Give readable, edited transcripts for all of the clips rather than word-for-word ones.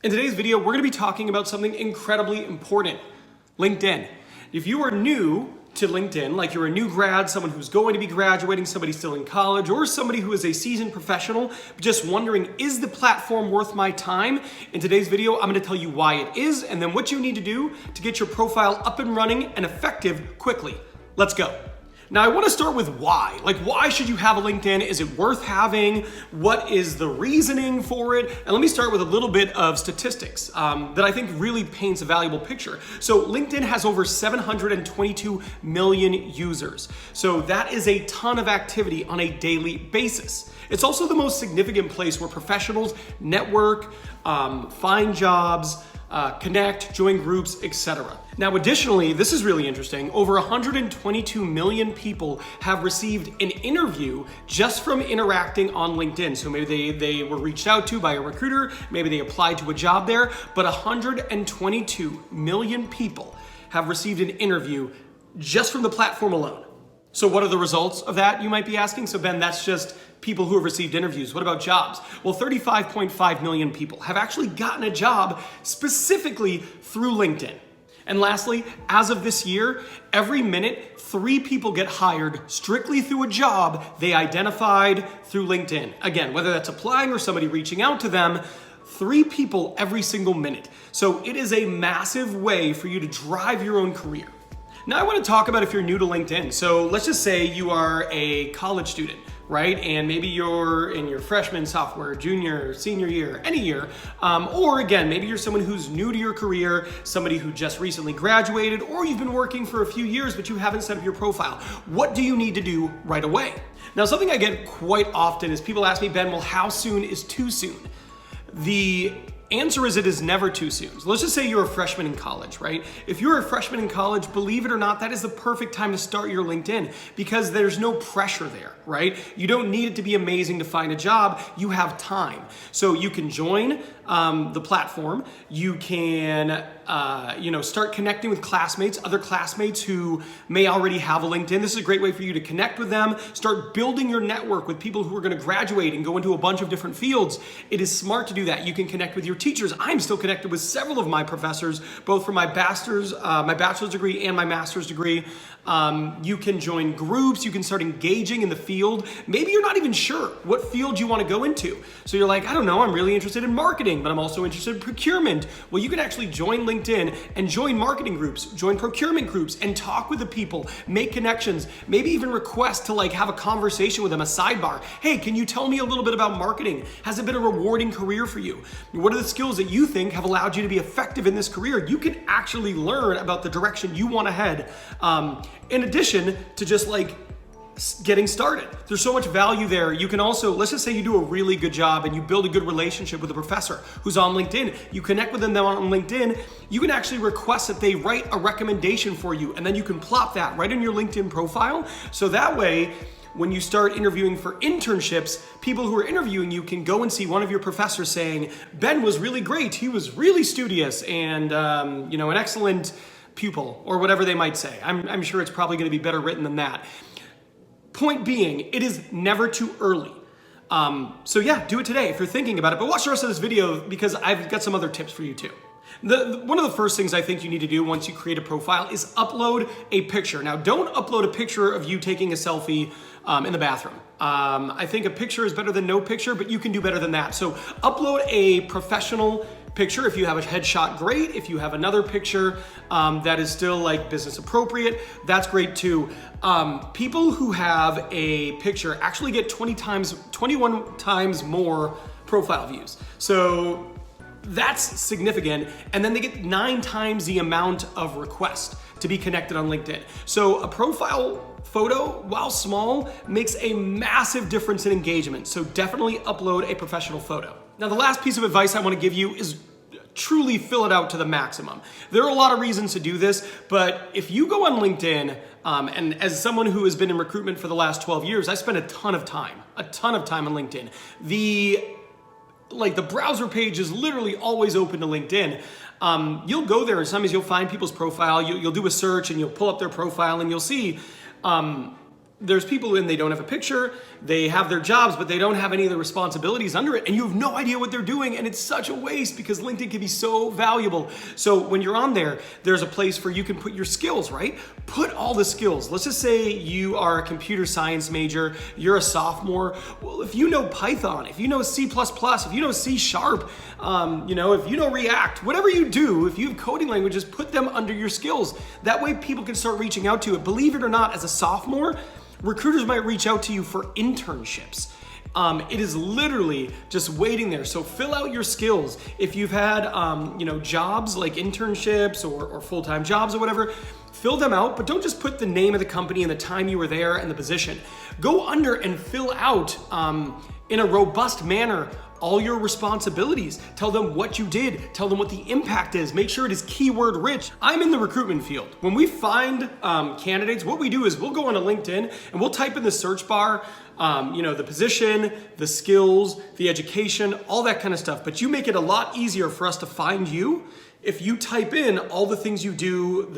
In today's video, we're going to be talking about something incredibly important, LinkedIn. If you are new to LinkedIn, like you're a new grad, someone who's going to be graduating, somebody still in college, or somebody who is a seasoned professional, just wondering, is the platform worth my time? In today's video, I'm going to tell you why it is, and then what you need to do to get your profile up and running and effective quickly. Let's go. Now, I want to start with why. Like, why should you have a LinkedIn? Is it worth having? What is the reasoning for it? And let me start with a little bit of statistics that I think really paints a valuable picture. So LinkedIn has over 722 million users. So that is a ton of activity on a daily basis. It's also the most significant place where professionals network, find jobs, connect, join groups, etc. Now, additionally, this is really interesting. Over 122 million people have received an interview just from interacting on LinkedIn. So maybe they were reached out to by a recruiter, maybe they applied to a job there, but 122 million people have received an interview just from the platform alone. So what are the results of that, you might be asking? So Ben, that's just people who have received interviews. What about jobs? Well, 35.5 million people have actually gotten a job specifically through LinkedIn. And lastly, as of this year, every minute, 3 people get hired strictly through a job they identified through LinkedIn. Again, whether that's applying or somebody reaching out to them, 3 people every single minute. So it is a massive way for you to drive your own career. Now I want to talk about if you're new to LinkedIn. So let's just say you are a college student, right? And maybe you're in your freshman, sophomore, junior, senior year, any year. Or again, maybe you're someone who's new to your career, somebody who just recently graduated, or you've been working for a few years, but you haven't set up your profile. What do you need to do right away? Now, something I get quite often is people ask me, Ben, well, how soon is too soon? The answer is it is never too soon. So let's just say you're a freshman in college, right? If you're a freshman in college, believe it or not, that is the perfect time to start your LinkedIn because there's no pressure there, right? You don't need it to be amazing to find a job. You have time. So you can join the platform. You can start connecting with classmates, other classmates who may already have a LinkedIn. This is a great way for you to connect with them, start building your network with people who are going to graduate and go into a bunch of different fields. It is smart to do that. You can connect with your teachers. I'm still connected with several of my professors, both from my bachelor's degree and my master's degree. You can join groups. You can start engaging in the field. Maybe you're not even sure what field you want to go into. So you're like, I don't know, I'm really interested in marketing, but I'm also interested in procurement. Well, you can actually join LinkedIn and join marketing groups, join procurement groups, and talk with the people, make connections, maybe even request to have a conversation with them, a sidebar. Hey, can you tell me a little bit about marketing? Has it been a rewarding career for you? What are the skills that you think have allowed you to be effective in this career? You can actually learn about the direction you want to head. In addition to just getting started. There's so much value there. You can also, let's just say you do a really good job and you build a good relationship with a professor who's on LinkedIn. You connect with them on LinkedIn. You can actually request that they write a recommendation for you, and then you can plop that right in your LinkedIn profile. So that way, when you start interviewing for internships, people who are interviewing you can go and see one of your professors saying, Ben was really great. He was really studious and an excellent pupil, or whatever they might say. I'm sure it's probably going to be better written than that. Point being, it is never too early. So yeah, do it today if you're thinking about it, but watch the rest of this video because I've got some other tips for you too. One of the first things I think you need to do once you create a profile is upload a picture. Now, don't upload a picture of you taking a selfie in the bathroom. I think a picture is better than no picture, but you can do better than that. So upload a professional picture. If you have a headshot, great. If you have another picture that is still business appropriate, that's great too. People who have a picture actually get 21 times more profile views. So that's significant. And then they get 9 times the amount of requests to be connected on LinkedIn. So a profile photo, while small, makes a massive difference in engagement. So definitely upload a professional photo. Now, the last piece of advice I want to give you is truly fill it out to the maximum. There are a lot of reasons to do this, but if you go on LinkedIn, and as someone who has been in recruitment for the last 12 years, I spent a ton of time on LinkedIn. The browser page is literally always open to LinkedIn. You'll go there and sometimes you'll find people's profile, you'll do a search and you'll pull up their profile and you'll see there's people and they don't have a picture, they have their jobs, but they don't have any of the responsibilities under it, and you have no idea what they're doing, and it's such a waste because LinkedIn can be so valuable. So when you're on there, there's a place where you can put your skills, right? Put all the skills. Let's just say you are a computer science major, you're a sophomore. Well, if you know Python, if you know C++, if you know C#, if you know React, whatever you do, if you have coding languages, put them under your skills. That way people can start reaching out to you. Believe it or not, as a sophomore, recruiters might reach out to you for internships. It is literally just waiting there. So fill out your skills. If you've had, jobs like internships or full-time jobs or whatever, fill them out, but don't just put the name of the company and the time you were there and the position. Go under and fill out in a robust manner all your responsibilities. Tell them what you did. Tell them what the impact is. Make sure it is keyword rich. I'm in the recruitment field. When we find candidates, what we do is we'll go onto LinkedIn and we'll type in the search bar, the position, the skills, the education, all that kind of stuff. But you make it a lot easier for us to find you if you type in all the things you do,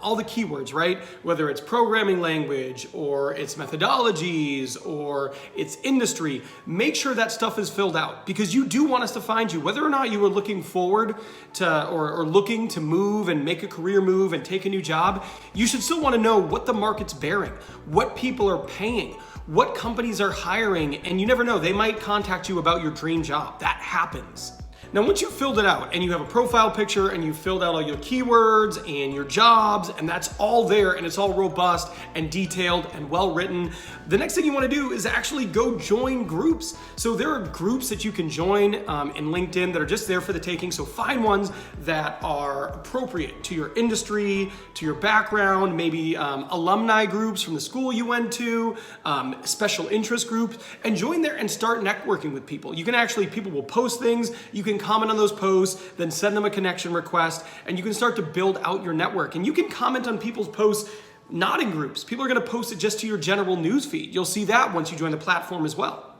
all the keywords, right? Whether it's programming language or it's methodologies or it's industry, make sure that stuff is filled out because you do want us to find you. Whether or not you are looking forward to or looking to move and make a career move and take a new job, you should still want to know what the market's bearing, what people are paying, what companies are hiring, and you never know, they might contact you about your dream job. That happens. Now, once you've filled it out and you have a profile picture and you've filled out all your keywords and your jobs and that's all there and it's all robust and detailed and well written, the next thing you want to do is actually go join groups. So there are groups that you can join in LinkedIn that are just there for the taking. So find ones that are appropriate to your industry, to your background, maybe alumni groups from the school you went to, special interest groups, and join there and start networking with people. You can actually, people will post things, you can comment on those posts, then send them a connection request, and you can start to build out your network. And you can comment on people's posts not in groups. People are gonna post it just to your general news feed. You'll see that once you join the platform as well.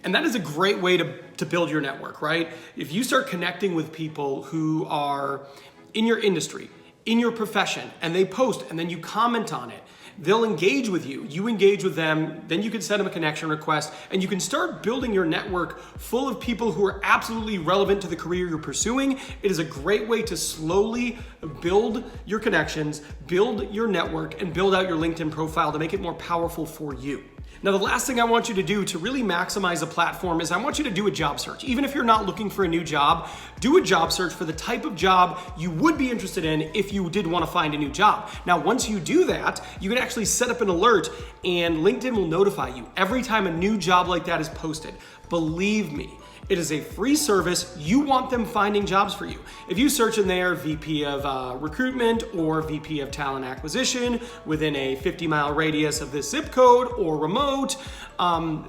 And that is a great way to build your network, right? If you start connecting with people who are in your industry, in your profession, and they post and then you comment on it, they'll engage with you, you engage with them, then you can send them a connection request, and you can start building your network full of people who are absolutely relevant to the career you're pursuing. It is a great way to slowly build your connections, build your network, and build out your LinkedIn profile to make it more powerful for you. Now, the last thing I want you to do to really maximize a platform is I want you to do a job search. Even if you're not looking for a new job, do a job search for the type of job you would be interested in if you did want to find a new job. Now, once you do that, you can actually set up an alert and LinkedIn will notify you every time a new job like that is posted. Believe me, it is a free service. You want them finding jobs for you. If you search in there VP of recruitment or VP of talent acquisition within a 50-mile radius of this zip code or remote,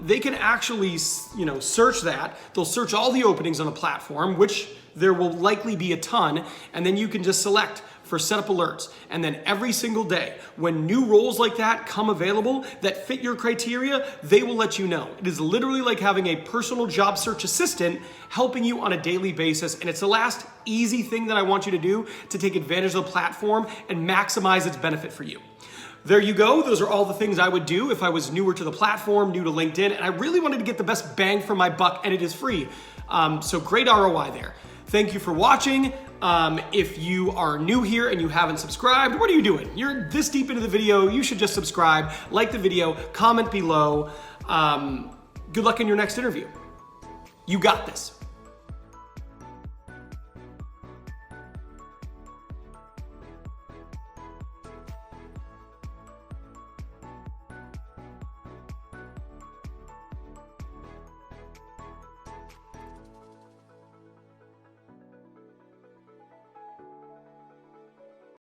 they can actually search that. They'll search all the openings on the platform, which there will likely be a ton, and then you can just select for setup alerts. And then every single day, when new roles like that come available that fit your criteria, they will let you know. It is literally like having a personal job search assistant helping you on a daily basis. And it's the last easy thing that I want you to do to take advantage of the platform and maximize its benefit for you. There you go. Those are all the things I would do if I was newer to the platform, new to LinkedIn, and I really wanted to get the best bang for my buck, and it is free. So great ROI there. Thank you for watching. If you are new here and you haven't subscribed, what are you doing? You're this deep into the video, you should just subscribe, like the video, comment below. Good luck in your next interview. You got this.